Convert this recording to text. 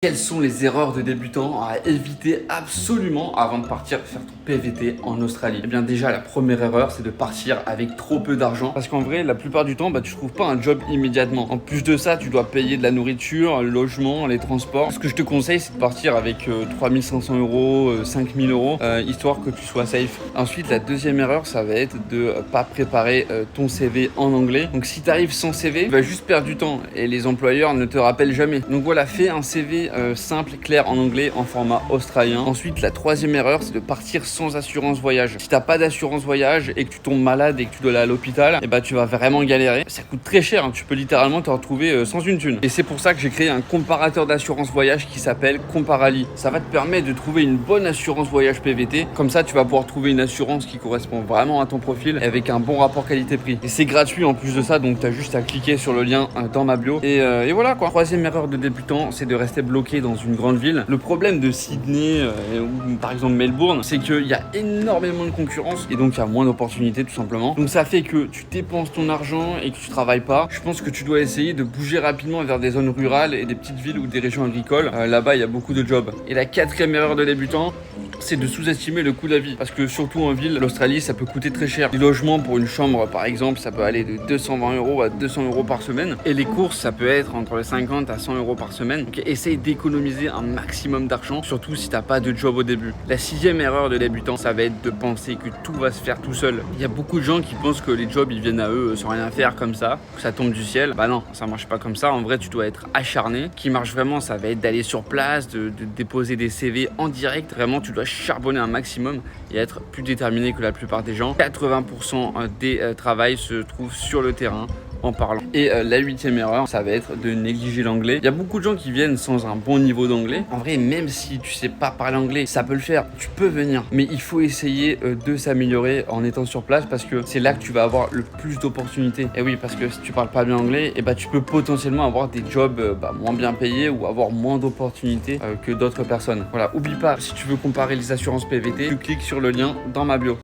Quelles sont les erreurs de débutants à éviter absolument avant de partir faire ton PVT en Australie? Eh bien déjà, la première erreur, c'est de partir avec trop peu d'argent. Parce qu'en vrai, la plupart du temps, tu trouves pas un job immédiatement. En plus de ça, tu dois payer de la nourriture, le logement, les transports. Ce que je te conseille, c'est de partir avec 3500 euros, 5000 euros, histoire que tu sois safe. Ensuite, la deuxième erreur, ça va être de pas préparer ton CV en anglais. Donc si tu arrives sans CV, tu vas juste perdre du temps et les employeurs ne te rappellent jamais. Donc voilà, fais un CV simple, clair en anglais, en format australien. Ensuite, la troisième erreur, c'est de partir sans assurance voyage. Si t'as pas d'assurance voyage et que tu tombes malade et que tu dois aller à l'hôpital, tu vas vraiment galérer. Ça coûte très cher, hein. Tu peux littéralement te retrouver sans une thune. Et c'est pour ça que j'ai créé un comparateur d'assurance voyage qui s'appelle Comparali. Ça va te permettre de trouver une bonne assurance voyage PVT. Comme ça, tu vas pouvoir trouver une assurance qui correspond vraiment à ton profil avec un bon rapport qualité-prix. Et c'est gratuit en plus de ça, donc tu as juste à cliquer sur le lien dans ma bio. Et voilà quoi. Troisième erreur de débutant, c'est de rester bloqué dans une grande ville. Le problème de Sydney ou par exemple Melbourne, c'est qu'il y a énormément de concurrence et donc il y a moins d'opportunités tout simplement. Donc ça fait que tu dépenses ton argent et que tu travailles pas. Je pense que tu dois essayer de bouger rapidement vers des zones rurales et des petites villes ou des régions agricoles. Là-bas, il y a beaucoup de jobs. Et la quatrième erreur de débutant, c'est de sous-estimer le coût de la vie. Parce que surtout en ville, l'Australie, ça peut coûter très cher. Les logements pour une chambre, par exemple, ça peut aller de 220 euros à 200 euros par semaine. Et les courses, ça peut être entre 50 à 100 euros par semaine. Donc essaye d'économiser un maximum d'argent, surtout si t'as pas de job au début. La sixième erreur de débutant, ça va être de penser que tout va se faire tout seul. Il y a beaucoup de gens qui pensent que les jobs, ils viennent à eux sans rien faire comme ça, que ça tombe du ciel. Bah non, ça marche pas comme ça. En vrai, tu dois être acharné. Ce qui marche vraiment, ça va être d'aller sur place, de déposer des CV en direct. Vraiment, tu dois charbonner un maximum et être plus déterminé que la plupart des gens. 80% des travails se trouvent sur le terrain en parlant. Et la huitième erreur, ça va être de négliger l'anglais. Il y a beaucoup de gens qui viennent sans un bon niveau d'anglais. En vrai, même si tu sais pas parler anglais, ça peut le faire. Tu peux venir. Mais il faut essayer de s'améliorer en étant sur place parce que c'est là que tu vas avoir le plus d'opportunités. Et oui, parce que si tu parles pas bien anglais, tu peux potentiellement avoir des jobs moins bien payés ou avoir moins d'opportunités que d'autres personnes. Voilà, oublie pas, si tu veux comparer les assurances PVT, tu cliques sur le lien dans ma bio.